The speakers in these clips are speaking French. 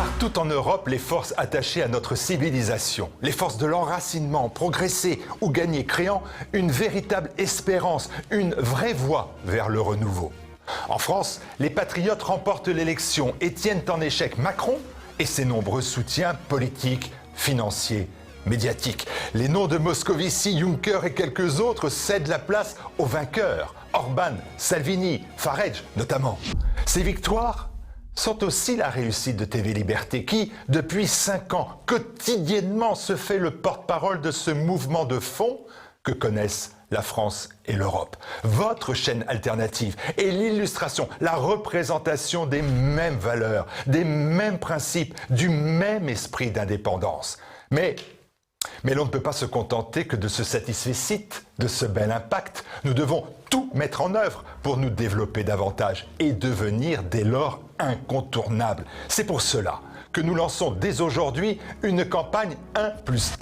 Partout en Europe, les forces attachées à notre civilisation, les forces de l'enracinement, progresser ou gagner, créant une véritable espérance, une vraie voie vers le renouveau. En France, les patriotes remportent l'élection et tiennent en échec Macron et ses nombreux soutiens politiques, financiers, médiatiques. Les noms de Moscovici, Juncker et quelques autres cèdent la place aux vainqueurs, Orban, Salvini, Farage notamment. Ces victoires sont aussi la réussite de TV Liberté qui, depuis 5 ans, quotidiennement se fait le porte-parole de ce mouvement de fond que connaissent la France et l'Europe. Votre chaîne alternative est l'illustration, la représentation des mêmes valeurs, des mêmes principes, du même esprit d'indépendance. Mais l'on ne peut pas se contenter que de ce satisfecit, de ce bel impact. Nous devons tout mettre en œuvre pour nous développer davantage et devenir dès lors incontournables. C'est pour cela que nous lançons dès aujourd'hui une campagne 1+1.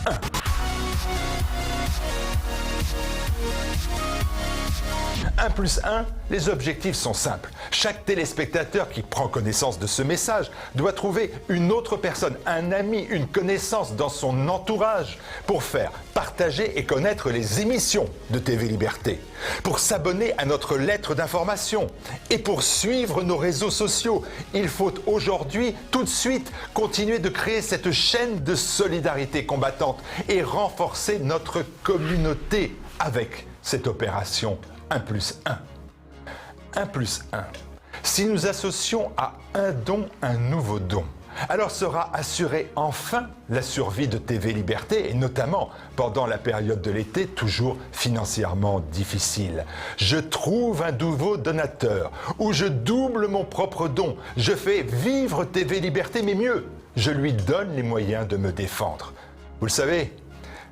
1+1, les objectifs sont simples. Chaque téléspectateur qui prend connaissance de ce message doit trouver une autre personne, un ami, une connaissance dans son entourage pour faire partager et connaître les émissions de TV Liberté, pour s'abonner à notre lettre d'information et pour suivre nos réseaux sociaux. Il faut aujourd'hui, tout de suite, continuer de créer cette chaîne de solidarité combattante et renforcer notre communauté avec cette opération 1+1. 1+1. Si nous associons à un don un nouveau don, alors sera assurée enfin la survie de TV Liberté et notamment pendant la période de l'été toujours financièrement difficile. Je trouve un nouveau donateur ou je double mon propre don. Je fais vivre TV Liberté, mais mieux, je lui donne les moyens de me défendre. Vous le savez,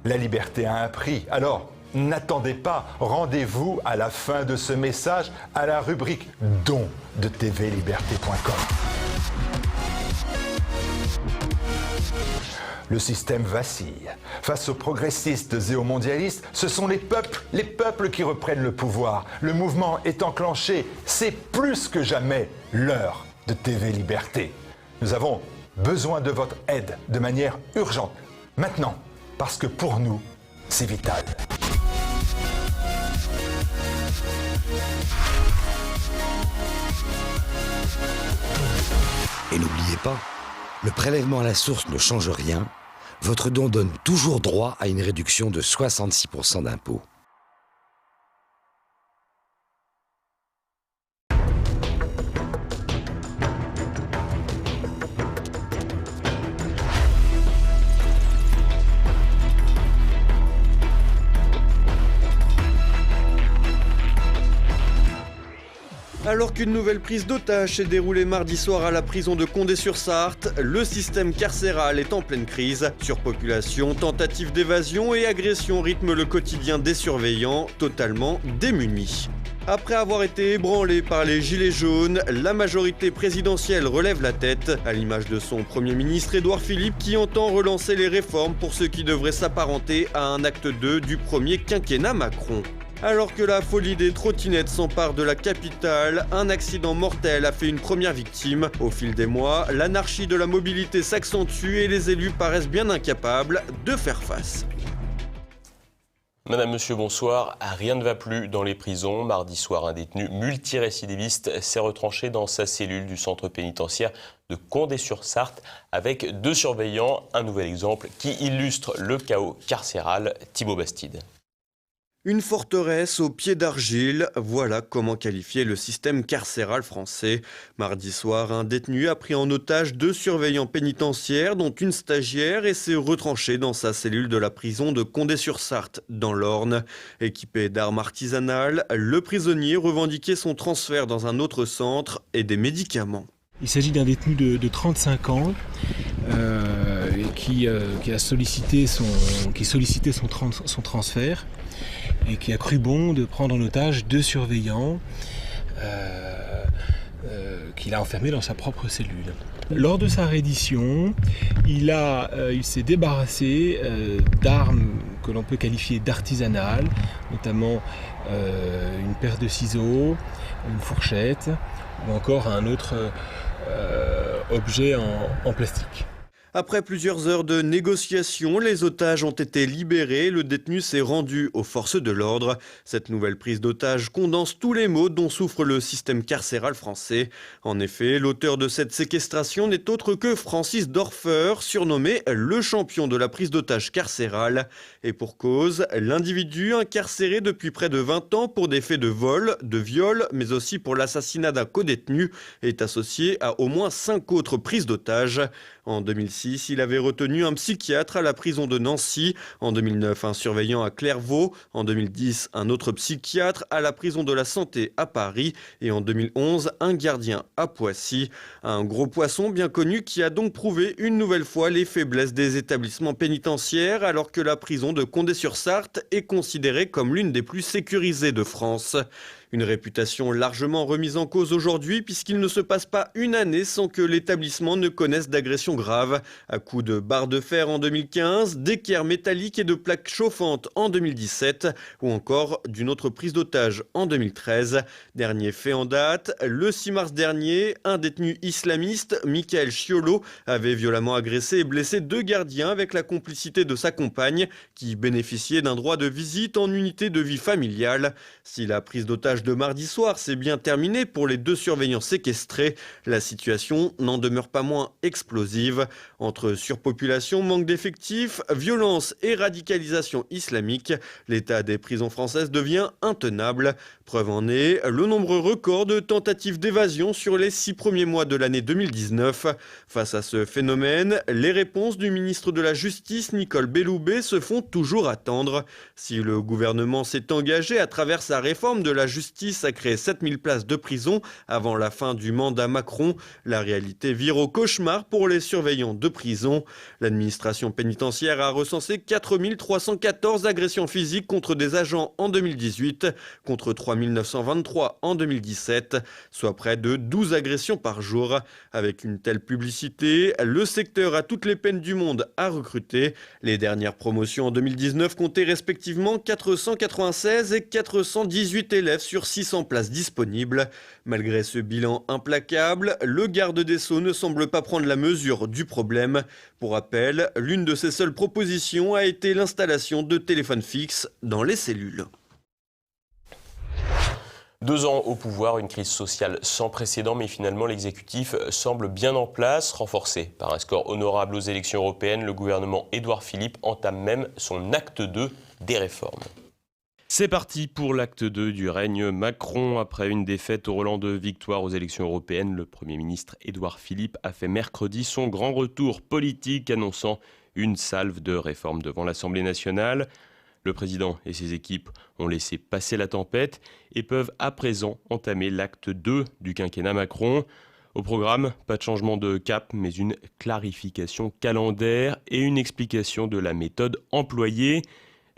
la liberté a un prix. Alors, n'attendez pas, rendez-vous à la fin de ce message à la rubrique Dons de tvliberté.com. Le système vacille. Face aux progressistes et aux mondialistes, ce sont les peuples qui reprennent le pouvoir. Le mouvement est enclenché. C'est plus que jamais l'heure de TV Liberté. Nous avons besoin de votre aide de manière urgente, maintenant, parce que pour nous, c'est vital. Et n'oubliez pas, le prélèvement à la source ne change rien. Votre don donne toujours droit à une réduction de 66% d'impôts. Alors qu'une nouvelle prise d'otage s'est déroulée mardi soir à la prison de Condé-sur-Sarthe, le système carcéral est en pleine crise. Surpopulation, tentative d'évasion et agression rythment le quotidien des surveillants, totalement démunis. Après avoir été ébranlé par les gilets jaunes, la majorité présidentielle relève la tête, à l'image de son Premier ministre Édouard Philippe qui entend relancer les réformes pour ce qui devrait s'apparenter à un acte 2 du premier quinquennat Macron. Alors que la folie des trottinettes s'empare de la capitale, un accident mortel a fait une première victime. Au fil des mois, l'anarchie de la mobilité s'accentue et les élus paraissent bien incapables de faire face. Madame, monsieur, bonsoir. Rien ne va plus dans les prisons. Mardi soir, un détenu multirécidiviste s'est retranché dans sa cellule du centre pénitentiaire de Condé-sur-Sarthe avec 2 surveillants. Un nouvel exemple qui illustre le chaos carcéral. Thibaut Bastide. Une forteresse au pied d'argile, voilà comment qualifier le système carcéral français. Mardi soir, un détenu a pris en otage 2 surveillants pénitentiaires, dont une stagiaire, et s'est retranché dans sa cellule de la prison de Condé-sur-Sarthe, dans l'Orne. Équipé d'armes artisanales, le prisonnier revendiquait son transfert dans un autre centre et des médicaments. Il s'agit d'un détenu de 35 ans qui sollicitait son transfert et qui a cru bon de prendre en otage 2 surveillants qu'il a enfermés dans sa propre cellule. Lors de sa reddition, il s'est débarrassé d'armes que l'on peut qualifier d'artisanales, notamment une paire de ciseaux, une fourchette ou encore un autre objet en plastique. Après plusieurs heures de négociations, les otages ont été libérés. Le détenu s'est rendu aux forces de l'ordre. Cette nouvelle prise d'otage condense tous les maux dont souffre le système carcéral français. En effet, l'auteur de cette séquestration n'est autre que Francis Dorfer, surnommé le champion de la prise d'otage carcérale. Et pour cause, l'individu incarcéré depuis près de 20 ans pour des faits de vol, de viol, mais aussi pour l'assassinat d'un codétenu, est associé à au moins 5 autres prises d'otages. En 2006, il avait retenu un psychiatre à la prison de Nancy. En 2009, un surveillant à Clairvaux. En 2010, un autre psychiatre à la prison de la Santé à Paris. Et en 2011, un gardien à Poissy. Un gros poisson bien connu qui a donc prouvé une nouvelle fois les faiblesses des établissements pénitentiaires alors que la prison de Condé-sur-Sarthe est considérée comme l'une des plus sécurisées de France. Une réputation largement remise en cause aujourd'hui puisqu'il ne se passe pas une année sans que l'établissement ne connaisse d'agressions graves. À coups de barres de fer en 2015, d'équerres métalliques et de plaques chauffantes en 2017 ou encore d'une autre prise d'otage en 2013. Dernier fait en date, le 6 mars dernier, un détenu islamiste, Michael Chiolo, avait violemment agressé et blessé 2 gardiens avec la complicité de sa compagne qui bénéficiait d'un droit de visite en unité de vie familiale. Si la prise d'otage de mardi soir s'est bien terminé pour les 2 surveillants séquestrés, la situation n'en demeure pas moins explosive. Entre surpopulation, manque d'effectifs, violence et radicalisation islamique, l'état des prisons françaises devient intenable. Preuve en est le nombre record de tentatives d'évasion sur les 6 premiers mois de l'année 2019. Face à ce phénomène, les réponses du ministre de la Justice, Nicole Belloubet, se font toujours attendre. Si le gouvernement s'est engagé à travers sa réforme de la justice à créer 7000 places de prison avant la fin du mandat Macron, la réalité vire au cauchemar pour les surveillants de prison. L'administration pénitentiaire a recensé 4314 agressions physiques contre des agents en 2018, contre 3923 en 2017, soit près de 12 agressions par jour. Avec une telle publicité, le secteur a toutes les peines du monde à recruter. Les dernières promotions en 2019 comptaient respectivement 496 et 418 élèves sur 600 places disponibles. Malgré ce bilan implacable, le garde des Sceaux ne semble pas prendre la mesure du problème. Pour rappel, l'une de ses seules propositions a été l'installation de téléphones fixes dans les cellules. 2 ans au pouvoir, une crise sociale sans précédent, mais finalement l'exécutif semble bien en place. Renforcé par un score honorable aux élections européennes, le gouvernement Édouard Philippe entame même son acte 2 des réformes. C'est parti pour l'acte 2 du règne Macron. Après une défaite au relent de victoire aux élections européennes, le Premier ministre Édouard Philippe a fait mercredi son grand retour politique, annonçant une salve de réformes devant l'Assemblée nationale. Le président et ses équipes ont laissé passer la tempête et peuvent à présent entamer l'acte 2 du quinquennat Macron. Au programme, pas de changement de cap, mais une clarification calendaire et une explication de la méthode employée.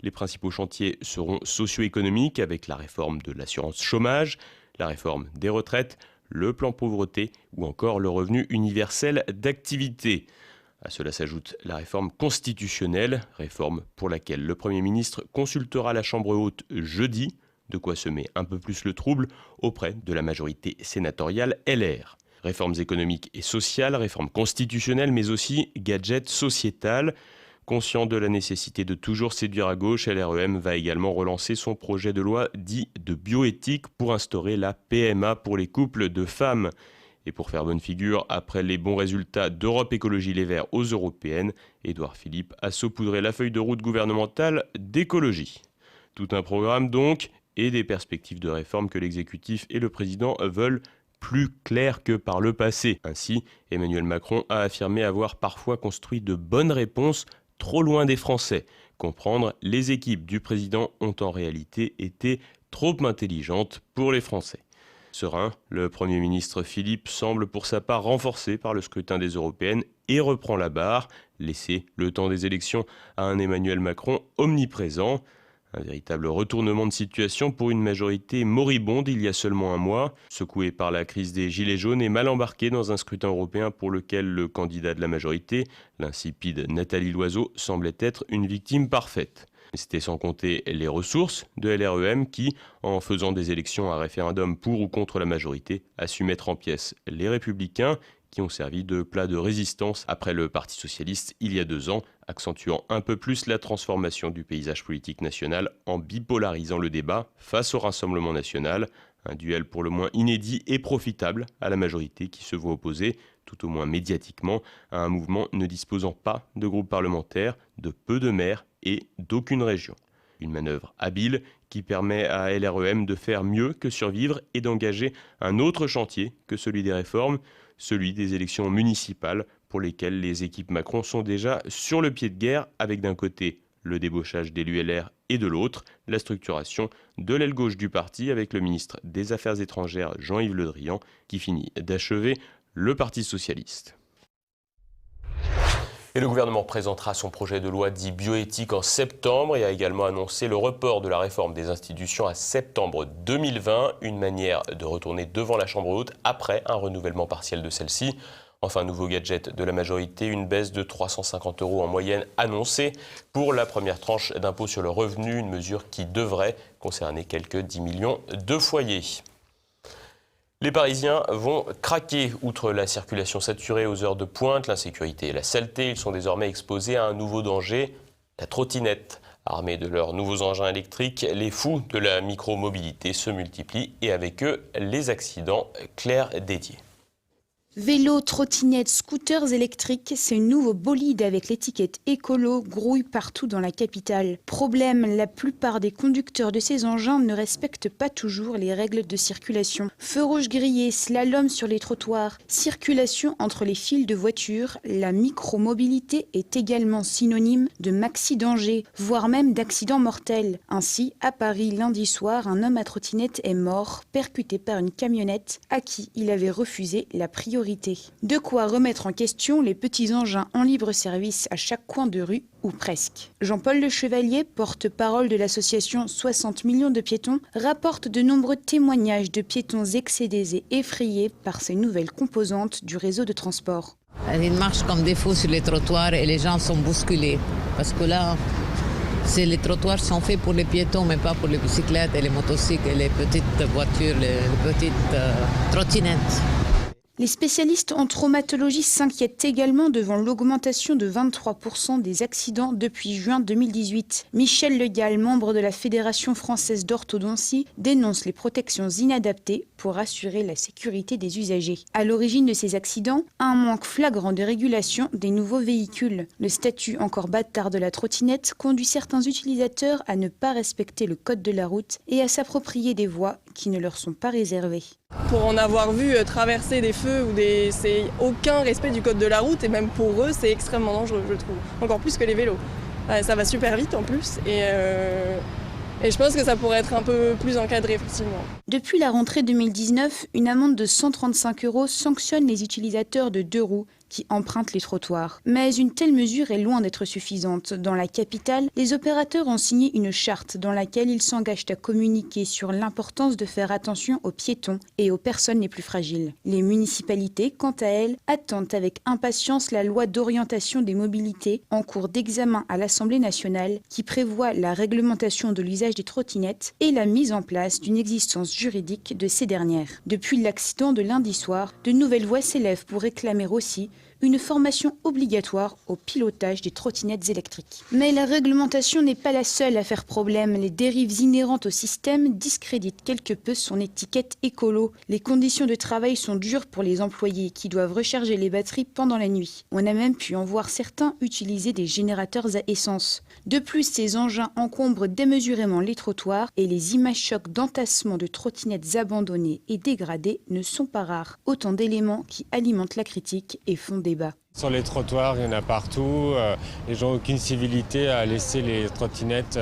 Les principaux chantiers seront socio-économiques avec la réforme de l'assurance chômage, la réforme des retraites, le plan pauvreté ou encore le revenu universel d'activité. À cela s'ajoute la réforme constitutionnelle, réforme pour laquelle le Premier ministre consultera la Chambre haute jeudi, de quoi semer un peu plus le trouble auprès de la majorité sénatoriale LR. Réformes économiques et sociales, réformes constitutionnelles, mais aussi gadgets sociétales. Conscient de la nécessité de toujours séduire à gauche, LREM va également relancer son projet de loi dit de bioéthique pour instaurer la PMA pour les couples de femmes. Et pour faire bonne figure, après les bons résultats d'Europe Écologie Les Verts aux européennes, Édouard Philippe a saupoudré la feuille de route gouvernementale d'écologie. Tout un programme donc, et des perspectives de réforme que l'exécutif et le président veulent plus claires que par le passé. Ainsi, Emmanuel Macron a affirmé avoir parfois construit de bonnes réponses trop loin des Français. Comprendre, les équipes du président ont en réalité été trop intelligentes pour les Français. Serein, le Premier ministre Philippe semble pour sa part renforcé par le scrutin des européennes et reprend la barre, laisser le temps des élections à un Emmanuel Macron omniprésent. Un véritable retournement de situation pour une majorité moribonde il y a seulement un mois, secouée par la crise des Gilets jaunes et mal embarquée dans un scrutin européen pour lequel le candidat de la majorité, l'insipide Nathalie Loiseau, semblait être une victime parfaite. C'était sans compter les ressources de LREM qui, en faisant des élections à référendum pour ou contre la majorité, a su mettre en pièces les Républicains qui ont servi de plat de résistance après le Parti socialiste il y a 2 ans, accentuant un peu plus la transformation du paysage politique national en bipolarisant le débat face au Rassemblement national. Un duel pour le moins inédit et profitable à la majorité qui se voit opposer, tout au moins médiatiquement, à un mouvement ne disposant pas de groupe parlementaire, de peu de maires et d'aucune région. Une manœuvre habile qui permet à LREM de faire mieux que survivre et d'engager un autre chantier que celui des réformes, celui des élections municipales pour lesquelles les équipes Macron sont déjà sur le pied de guerre avec d'un côté le débauchage d'élus LR et de l'autre la structuration de l'aile gauche du parti avec le ministre des Affaires étrangères Jean-Yves Le Drian qui finit d'achever le Parti socialiste. Et le gouvernement présentera son projet de loi dit bioéthique en septembre et a également annoncé le report de la réforme des institutions à septembre 2020, une manière de retourner devant la Chambre haute après un renouvellement partiel de celle-ci. Enfin, nouveau gadget de la majorité, une baisse de 350 € en moyenne annoncée pour la première tranche d'impôt sur le revenu, une mesure qui devrait concerner quelques 10 millions de foyers. Les Parisiens vont craquer. Outre la circulation saturée aux heures de pointe, l'insécurité et la saleté, ils sont désormais exposés à un nouveau danger, la trottinette. Armés de leurs nouveaux engins électriques, les fous de la micromobilité se multiplient et avec eux, les accidents. Claire Dédier. Vélos, trottinettes, scooters électriques, ce nouveau bolide avec l'étiquette écolo grouille partout dans la capitale. Problème, la plupart des conducteurs de ces engins ne respectent pas toujours les règles de circulation. Feux rouges grillés, slalom sur les trottoirs, circulation entre les files de voitures, la micromobilité est également synonyme de maxi-danger, voire même d'accident mortel. Ainsi, à Paris, lundi soir, un homme à trottinette est mort, percuté par une camionnette à qui il avait refusé la priorité. De quoi remettre en question les petits engins en libre service à chaque coin de rue, ou presque. Jean-Paul Le Chevalier, porte-parole de l'association 60 millions de piétons, rapporte de nombreux témoignages de piétons excédés et effrayés par ces nouvelles composantes du réseau de transport. Ils marchent comme des fous sur les trottoirs et les gens sont bousculés. Parce que là, les trottoirs sont faits pour les piétons, mais pas pour les bicyclettes et les motocycles et les petites voitures, les petites trottinettes. Les spécialistes en traumatologie s'inquiètent également devant l'augmentation de 23% des accidents depuis juin 2018. Michel Le Gall, membre de la Fédération française d'orthodontie, dénonce les protections inadaptées pour assurer la sécurité des usagers. À l'origine de ces accidents, un manque flagrant de régulation des nouveaux véhicules. Le statut encore bâtard de la trottinette conduit certains utilisateurs à ne pas respecter le code de la route et à s'approprier des voies qui ne leur sont pas réservées. Pour en avoir vu traverser des feux, c'est aucun respect du code de la route et même pour eux c'est extrêmement dangereux, je trouve. Encore plus que les vélos. Ça va super vite en plus et je pense que ça pourrait être un peu plus encadré effectivement. Depuis la rentrée 2019, une amende de 135 € sanctionne les utilisateurs de 2 roues qui empruntent les trottoirs. Mais une telle mesure est loin d'être suffisante. Dans la capitale, les opérateurs ont signé une charte dans laquelle ils s'engagent à communiquer sur l'importance de faire attention aux piétons et aux personnes les plus fragiles. Les municipalités, quant à elles, attendent avec impatience la loi d'orientation des mobilités en cours d'examen à l'Assemblée nationale qui prévoit la réglementation de l'usage des trottinettes et la mise en place d'une existence juridique de ces dernières. Depuis l'accident de lundi soir, de nouvelles voix s'élèvent pour réclamer aussi une formation obligatoire au pilotage des trottinettes électriques. Mais la réglementation n'est pas la seule à faire problème. Les dérives inhérentes au système discréditent quelque peu son étiquette écolo. Les conditions de travail sont dures pour les employés qui doivent recharger les batteries pendant la nuit. On a même pu en voir certains utiliser des générateurs à essence. De plus, ces engins encombrent démesurément les trottoirs et les images chocs d'entassement de trottinettes abandonnées et dégradées ne sont pas rares. Autant d'éléments qui alimentent la critique et font débat. Sur les trottoirs, il y en a partout. Les gens n'ont aucune civilité à laisser les trottinettes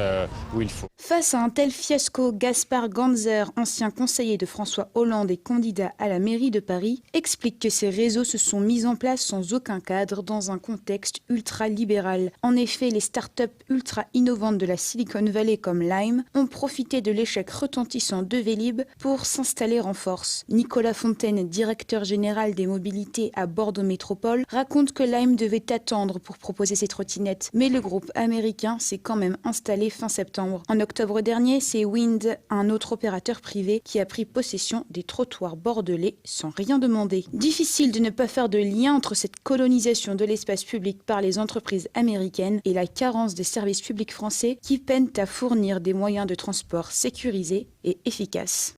où il faut. Face à un tel fiasco, Gaspard Ganzer, ancien conseiller de François Hollande et candidat à la mairie de Paris, explique que ces réseaux se sont mis en place sans aucun cadre dans un contexte ultra-libéral. En effet, les start-up ultra-innovantes de la Silicon Valley comme Lime ont profité de l'échec retentissant de Vélib pour s'installer en force. Nicolas Fontaine, directeur général des mobilités à Bordeaux Métropole, raconte compte que Lime devait attendre pour proposer ses trottinettes, mais le groupe américain s'est quand même installé fin septembre. En octobre dernier, c'est Wind, un autre opérateur privé, qui a pris possession des trottoirs bordelais sans rien demander. Difficile de ne pas faire de lien entre cette colonisation de l'espace public par les entreprises américaines et la carence des services publics français qui peinent à fournir des moyens de transport sécurisés et efficaces.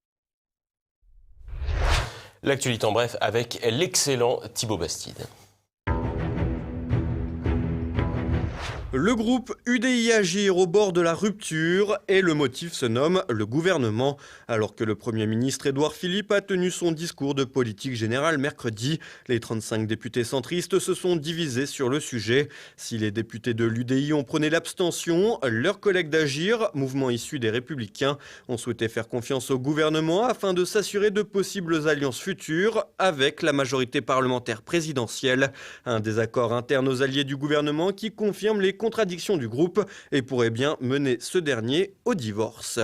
L'actualité en bref avec l'excellent Thibaut Bastide. Le groupe UDI Agir au bord de la rupture et le motif se nomme le gouvernement. Alors que le Premier ministre Édouard Philippe a tenu son discours de politique générale mercredi, les 35 députés centristes se sont divisés sur le sujet. Si les députés de l'UDI ont prôné l'abstention, leurs collègues d'Agir, mouvement issu des Républicains, ont souhaité faire confiance au gouvernement afin de s'assurer de possibles alliances futures avec la majorité parlementaire présidentielle. Un désaccord interne aux alliés du gouvernement qui confirme les contradictions du groupe et pourrait bien mener ce dernier au divorce.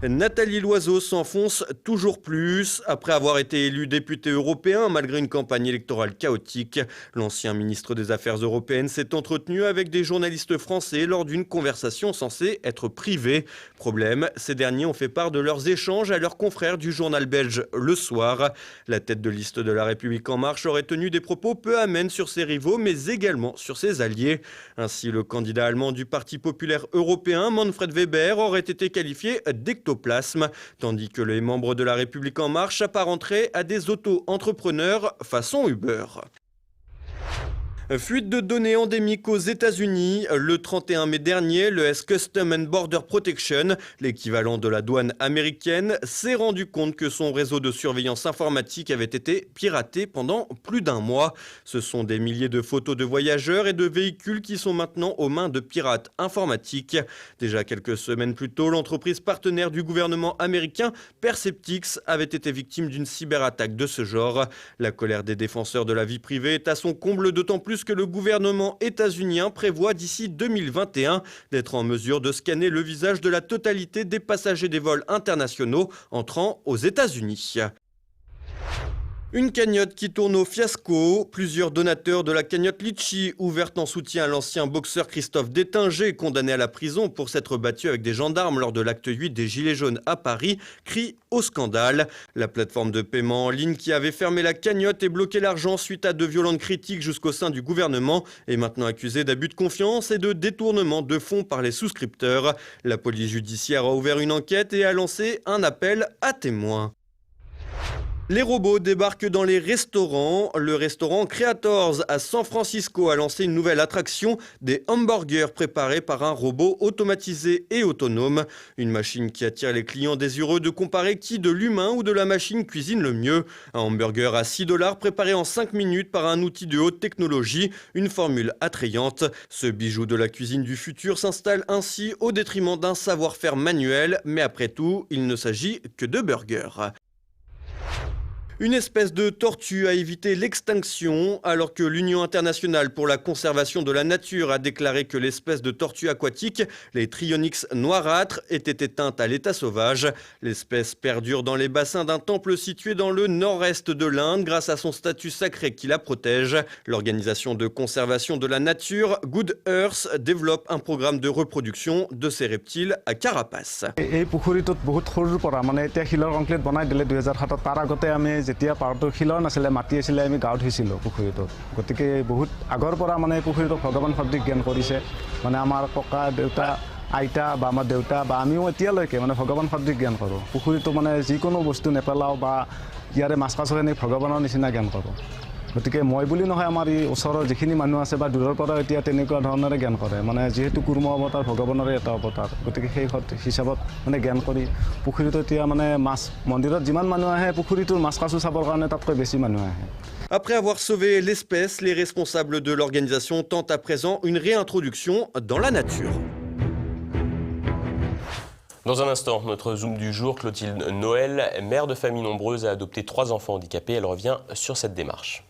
Nathalie Loiseau s'enfonce toujours plus. Après avoir été élu député européen malgré une campagne électorale chaotique, l'ancien ministre des Affaires européennes s'est entretenu avec des journalistes français lors d'une conversation censée être privée. Problème, ces derniers ont fait part de leurs échanges à leurs confrères du journal belge Le Soir. La tête de liste de La République En Marche aurait tenu des propos peu amènes sur ses rivaux, mais également sur ses alliés. Ainsi, le candidat allemand du Parti populaire européen, Manfred Weber, aurait été qualifié d'ectoplasme, tandis que les membres de La République En Marche apparenteraient à des auto-entrepreneurs façon Uber. Fuite de données endémiques aux États-Unis. Le 31 mai dernier, le US Customs and Border Protection, l'équivalent de la douane américaine, s'est rendu compte que son réseau de surveillance informatique avait été piraté pendant plus d'un mois. Ce sont des milliers de photos de voyageurs et de véhicules qui sont maintenant aux mains de pirates informatiques. Déjà quelques semaines plus tôt, l'entreprise partenaire du gouvernement américain, Perceptix, avait été victime d'une cyberattaque de ce genre. La colère des défenseurs de la vie privée est à son comble, d'autant plus que le gouvernement états-unien prévoit d'ici 2021 d'être en mesure de scanner le visage de la totalité des passagers des vols internationaux entrant aux États-Unis. Une cagnotte qui tourne au fiasco. Plusieurs donateurs de la cagnotte Litchi, ouverte en soutien à l'ancien boxeur Christophe Détinger, condamné à la prison pour s'être battu avec des gendarmes lors de l'acte 8 des Gilets jaunes à Paris, crient au scandale. La plateforme de paiement en ligne qui avait fermé la cagnotte et bloqué l'argent suite à de violentes critiques jusqu'au sein du gouvernement est maintenant accusée d'abus de confiance et de détournement de fonds par les souscripteurs. La police judiciaire a ouvert une enquête et a lancé un appel à témoins. Les robots débarquent dans les restaurants. Le restaurant Creators à San Francisco a lancé une nouvelle attraction, des hamburgers préparés par un robot automatisé et autonome. Une machine qui attire les clients désireux de comparer qui de l'humain ou de la machine cuisine le mieux. Un hamburger à $6 préparé en 5 minutes par un outil de haute technologie, une formule attrayante. Ce bijou de la cuisine du futur s'installe ainsi au détriment d'un savoir-faire manuel, mais après tout, il ne s'agit que de burgers. Une espèce de tortue a évité l'extinction alors que l'Union internationale pour la conservation de la nature a déclaré que l'espèce de tortue aquatique, les Trionyx noirâtres, était éteinte à l'état sauvage. L'espèce perdure dans les bassins d'un temple situé dans le nord-est de l'Inde grâce à son statut sacré qui la protège. L'organisation de conservation de la nature Good Earth développe un programme de reproduction de ces reptiles à carapace. যেতিয়া পাৰটো শিলৰ নাছিলে মাটি আছিলে আমি গাঁৱত ধুইছিলোঁ পুখুৰীটোত গতিকে বহুত আগৰ পৰা মানে পুখুৰীটোক ভগৱান সদৃশ জ্ঞান কৰিছে মানে আমাৰ ককা দেউতা আইতা বা আমাৰ দেউতা বা আমিও এতিয়ালৈকে মানে ভগৱান সদৃশ জ্ঞান কৰোঁ পুখুৰীটো মানে যিকোনো বস্তু নেপেলাওঁ বা ইয়াৰে মাছ কাছখিনি ভগৱানৰ নিচিনা জ্ঞান কৰোঁ গতিকে মই বুলি নহয় আমাৰ এই ওচৰৰ যিখিনি মানুহ আছে বা দূৰৰ পৰা এতিয়া তেনেকুৱা ধৰণৰে জ্ঞান কৰে মানে যিহেতু কুৰ্ম অৱতাৰ ভগৱানৰে এটা অৱতাৰ গতিকে সেই হিচাপত মানে জ্ঞান কৰি পুখুৰীটো এতিয়া মানে মাছ মন্দিৰত যিমান মানুহ আহে পুখুৰীটোৰ মাছ কাছু চাবৰ কাৰণে তাতকৈ বেছি মানুহ আহে। Après avoir sauvé l'espèce, les responsables de l'organisation tentent à présent une réintroduction dans la nature. Dans un instant, notre Zoom du jour, Clotilde Noël, mère de famille nombreuse, a adopté 3 enfants handicapés. Elle revient sur cette démarche.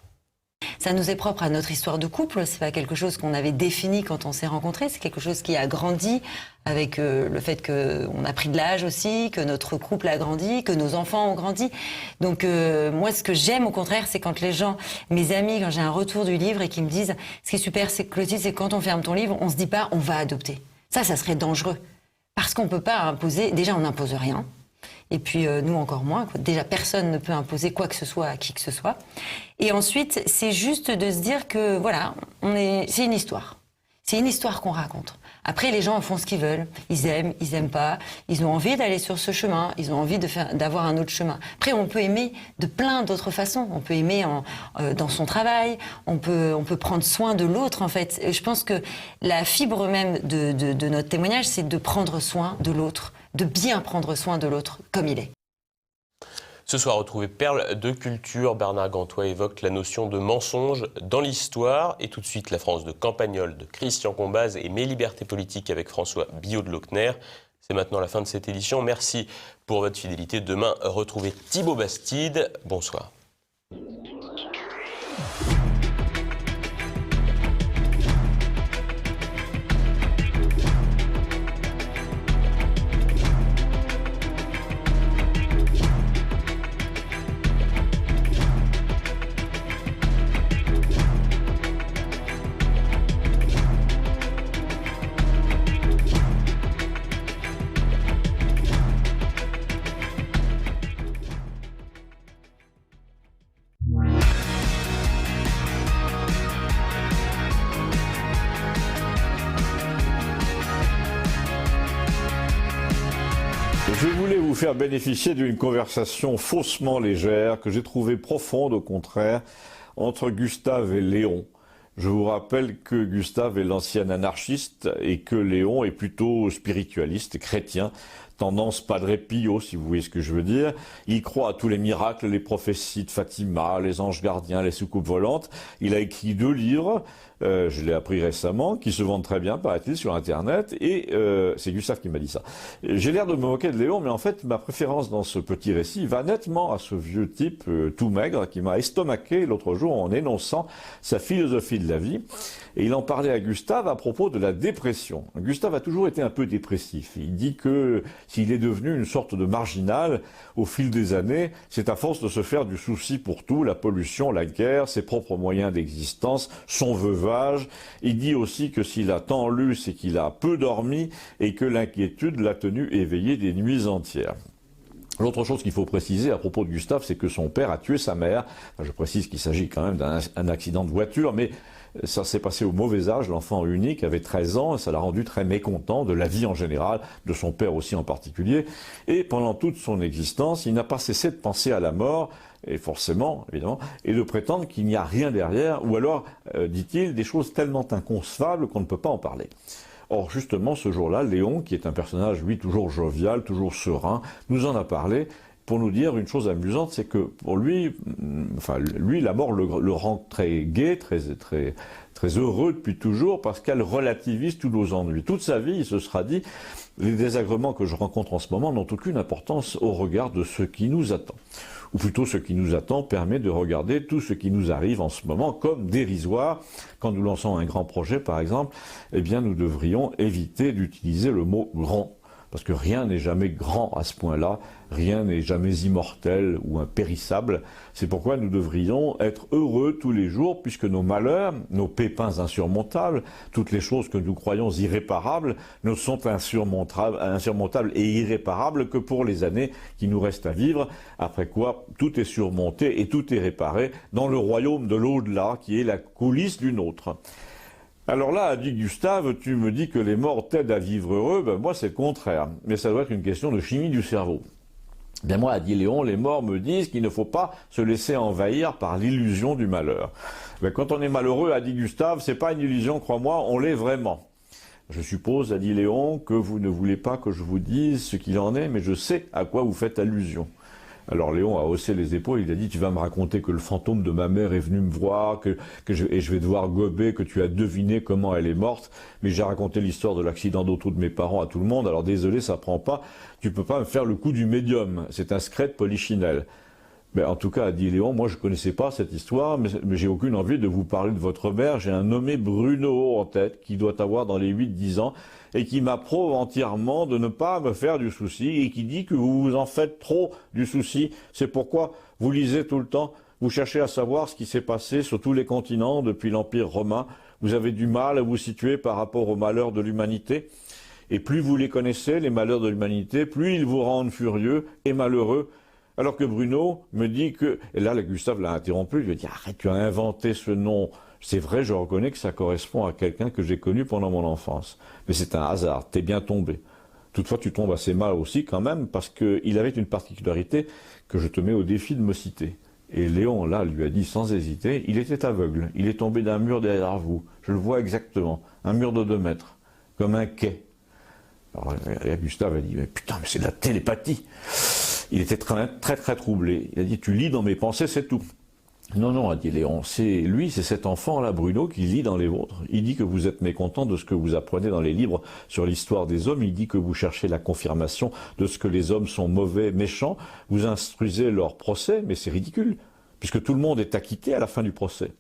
Ça nous est propre à notre histoire de couple. C'est pas quelque chose qu'on avait défini quand on s'est rencontrés. C'est quelque chose qui a grandi avec le fait qu'on a pris de l'âge aussi, que notre couple a grandi, que nos enfants ont grandi. Donc moi, ce que j'aime au contraire, c'est quand les gens, mes amis, quand j'ai un retour du livre et qui me disent, ce qui est super, c'est que Clotilde, c'est quand on ferme ton livre, on se dit pas, on va adopter. Ça serait dangereux. Parce qu'on peut pas imposer, déjà on n'impose rien. Et puis nous encore moins. Déjà, personne ne peut imposer quoi que ce soit à qui que ce soit. Et ensuite, c'est juste de se dire que voilà, c'est une histoire. C'est une histoire qu'on raconte. Après, les gens en font ce qu'ils veulent. Ils aiment pas. Ils ont envie d'aller sur ce chemin. Ils ont envie d'avoir un autre chemin. Après, on peut aimer de plein d'autres façons. On peut aimer dans son travail. On peut prendre soin de l'autre, en fait. Et je pense que la fibre même de notre témoignage, c'est de prendre soin de l'autre, de bien prendre soin de l'autre comme il est. Ce soir, retrouvé Perle de culture, Bernard Gantois évoque la notion de mensonge dans l'histoire. Et tout de suite, la France de Campagnol de Christian Combaz et Mes libertés politiques avec François Billot de Lochner. C'est maintenant la fin de cette édition. Merci pour votre fidélité. Demain, retrouvez Thibaut Bastide. Bonsoir. Je voulais vous faire bénéficier d'une conversation faussement légère que j'ai trouvée profonde au contraire entre Gustave et Léon. Je vous rappelle que Gustave est l'ancien anarchiste et que Léon est plutôt spiritualiste, chrétien, tendance Padre Pio, si vous voyez ce que je veux dire. Il croit à tous les miracles, les prophéties de Fatima, les anges gardiens, les soucoupes volantes. Il a écrit 2 livres, je l'ai appris récemment, qui se vendent très bien, paraît-il, sur Internet, et c'est Gustave qui m'a dit ça. J'ai l'air de me moquer de Léon, mais en fait, ma préférence dans ce petit récit va nettement à ce vieux type tout maigre qui m'a estomaqué l'autre jour en énonçant sa philosophie de la vie. Et il en parlait à Gustave à propos de la dépression. Gustave a toujours été un peu dépressif. Il dit que s'il est devenu une sorte de marginal au fil des années, c'est à force de se faire du souci pour tout, la pollution, la guerre, ses propres moyens d'existence, son veuvage. Il dit aussi que s'il a tant lu, c'est qu'il a peu dormi et que l'inquiétude l'a tenu éveillé des nuits entières. L'autre chose qu'il faut préciser à propos de Gustave, c'est que son père a tué sa mère. Enfin, je précise qu'il s'agit quand même d'un accident de voiture, mais ça s'est passé au mauvais âge. L'enfant unique avait 13 ans et ça l'a rendu très mécontent de la vie en général, de son père aussi en particulier. Et pendant toute son existence, il n'a pas cessé de penser à la mort, et forcément, évidemment, et de prétendre qu'il n'y a rien derrière, ou alors, dit-il, des choses tellement inconcevables qu'on ne peut pas en parler. Or, justement, ce jour-là, Léon, qui est un personnage, lui, toujours jovial, toujours serein, nous en a parlé pour nous dire une chose amusante, c'est que pour lui, la mort le rend très gai, très heureux depuis toujours, parce qu'elle relativise tous nos ennuis. Toute sa vie, il se sera dit, les désagréments que je rencontre en ce moment n'ont aucune importance au regard de ce qui nous attend. Ou plutôt, ce qui nous attend permet de regarder tout ce qui nous arrive en ce moment comme dérisoire. Quand nous lançons un grand projet, par exemple, eh bien, nous devrions éviter d'utiliser le mot « grand ». Parce que rien n'est jamais grand à ce point-là, rien n'est jamais immortel ou impérissable. C'est pourquoi nous devrions être heureux tous les jours, puisque nos malheurs, nos pépins insurmontables, toutes les choses que nous croyons irréparables, ne sont insurmontables et irréparables que pour les années qui nous restent à vivre, après quoi tout est surmonté et tout est réparé dans le royaume de l'au-delà, qui est la coulisse d'une autre. Alors là, a dit Gustave, tu me dis que les morts t'aident à vivre heureux, ben moi c'est le contraire. Mais ça doit être une question de chimie du cerveau. Bien moi, a dit Léon, les morts me disent qu'il ne faut pas se laisser envahir par l'illusion du malheur. Mais quand on est malheureux, a dit Gustave, c'est pas une illusion, crois-moi, on l'est vraiment. Je suppose, a dit Léon, que vous ne voulez pas que je vous dise ce qu'il en est, mais je sais à quoi vous faites allusion. Alors Léon a haussé les épaules, il a dit « Tu vas me raconter que le fantôme de ma mère est venu me voir, et je vais devoir gober, que tu as deviné comment elle est morte, mais j'ai raconté l'histoire de l'accident d'auto de mes parents à tout le monde, alors désolé, ça prend pas, tu peux pas me faire le coup du médium, c'est un secret de Polichinelle. » Mais en tout cas, a dit Léon, moi je ne connaissais pas cette histoire, mais j'ai aucune envie de vous parler de votre mère. J'ai un nommé Bruno en tête, qui doit avoir dans les 8-10 ans, et qui m'approuve entièrement de ne pas me faire du souci, et qui dit que vous vous en faites trop du souci. C'est pourquoi vous lisez tout le temps, vous cherchez à savoir ce qui s'est passé sur tous les continents depuis l'Empire romain. Vous avez du mal à vous situer par rapport aux malheurs de l'humanité. Et plus vous les connaissez, les malheurs de l'humanité, plus ils vous rendent furieux et malheureux. Alors que Bruno me dit que... Et là, Gustave l'a interrompu, il lui a dit « Arrête, tu as inventé ce nom. C'est vrai, je reconnais que ça correspond à quelqu'un que j'ai connu pendant mon enfance. Mais c'est un hasard, t'es bien tombé. Toutefois, tu tombes assez mal aussi quand même, parce qu'il avait une particularité que je te mets au défi de me citer. » Et Léon, là, lui a dit sans hésiter, il était aveugle. Il est tombé d'un mur derrière vous. Je le vois exactement. Un mur de 2 mètres. Comme un quai. Alors, Gustave a dit, mais putain, mais c'est de la télépathie. Il était très troublé. Il a dit, tu lis dans mes pensées, c'est tout. Non, non, a dit Léon, c'est cet enfant-là, Bruno, qui lit dans les vôtres. Il dit que vous êtes mécontent de ce que vous apprenez dans les livres sur l'histoire des hommes. Il dit que vous cherchez la confirmation de ce que les hommes sont mauvais, méchants. Vous instruisez leur procès, mais c'est ridicule, puisque tout le monde est acquitté à la fin du procès.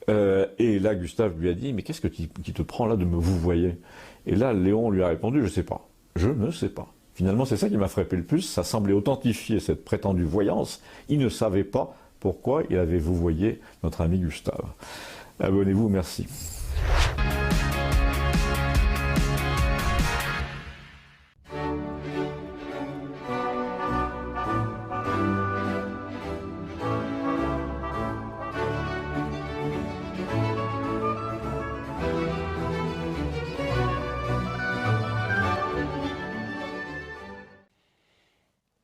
Et là, Gustave lui a dit, mais qu'est-ce qui te prend là de me vouvoyer? Et là, Léon lui a répondu, je sais pas. Je ne sais pas. Finalement, c'est ça qui m'a frappé le plus. Ça semblait authentifier cette prétendue voyance. Il ne savait pas pourquoi il avait vouvoyé notre ami Gustave. Abonnez-vous, merci.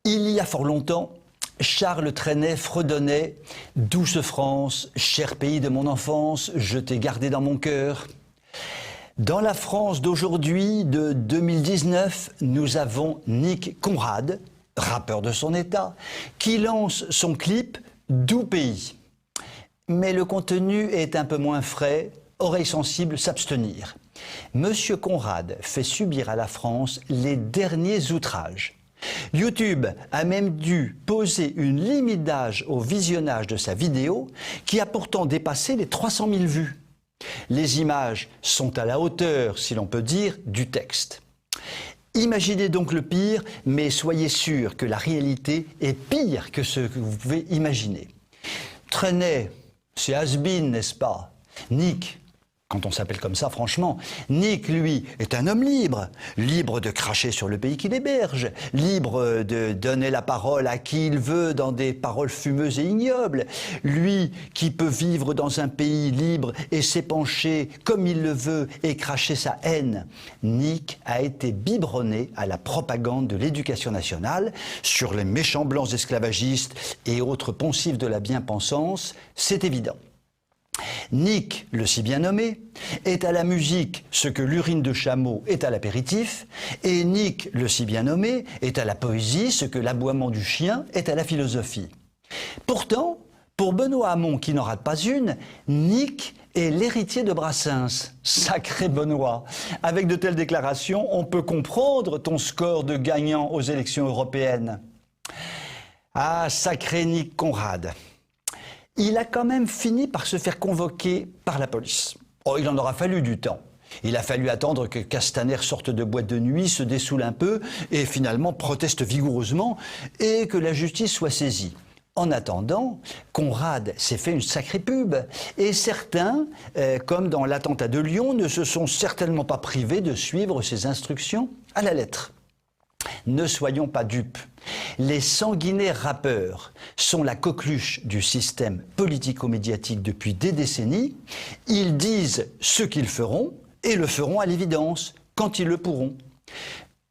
Il y a fort longtemps, Charles Trenet fredonnait « Douce France, cher pays de mon enfance, je t'ai gardé dans mon cœur ». Dans la France d'aujourd'hui, de 2019, nous avons Nick Conrad, rappeur de son état, qui lance son clip « Doux pays ». Mais le contenu est un peu moins frais, oreilles sensibles s'abstenir. Monsieur Conrad fait subir à la France les derniers outrages. YouTube a même dû poser une limite d'âge au visionnage de sa vidéo qui a pourtant dépassé les 300 000 vues. Les images sont à la hauteur, si l'on peut dire, du texte. Imaginez donc le pire, mais soyez sûr que la réalité est pire que ce que vous pouvez imaginer. Trenet, c'est has-been, n'est-ce pas? Nick, quand on s'appelle comme ça, franchement, Nick, lui, est un homme libre. Libre de cracher sur le pays qu'il héberge. Libre de donner la parole à qui il veut dans des paroles fumeuses et ignobles. Lui qui peut vivre dans un pays libre et s'épancher comme il le veut et cracher sa haine. Nick a été biberonné à la propagande de l'éducation nationale sur les méchants blancs esclavagistes et autres poncifs de la bien-pensance, c'est évident. Nick, le si bien nommé, est à la musique ce que l'urine de chameau est à l'apéritif, et Nick, le si bien nommé, est à la poésie ce que l'aboiement du chien est à la philosophie. Pourtant, pour Benoît Hamon qui n'en rate pas une, Nick est l'héritier de Brassens. Sacré Benoît! Avec de telles déclarations, on peut comprendre ton score de gagnant aux élections européennes. Ah, sacré Nick Conrad! Il a quand même fini par se faire convoquer par la police. Oh, il en aura fallu du temps. Il a fallu attendre que Castaner sorte de boîte de nuit, se dessoule un peu et finalement proteste vigoureusement et que la justice soit saisie. En attendant, Conrad s'est fait une sacrée pub et certains, comme dans l'attentat de Lyon, ne se sont certainement pas privés de suivre ses instructions à la lettre. Ne soyons pas dupes. Les sanguinaires rappeurs sont la coqueluche du système politico-médiatique depuis des décennies. Ils disent ce qu'ils feront et le feront à l'évidence, quand ils le pourront.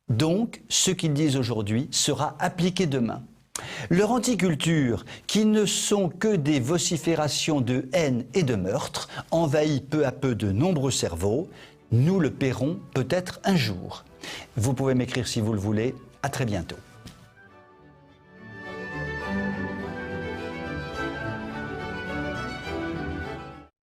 Donc, ce qu'ils disent aujourd'hui sera appliqué demain. Leur anticulture, qui ne sont que des vociférations de haine et de meurtre, envahit peu à peu de nombreux cerveaux. Nous le paierons peut-être un jour. Vous pouvez m'écrire si vous le voulez. À très bientôt.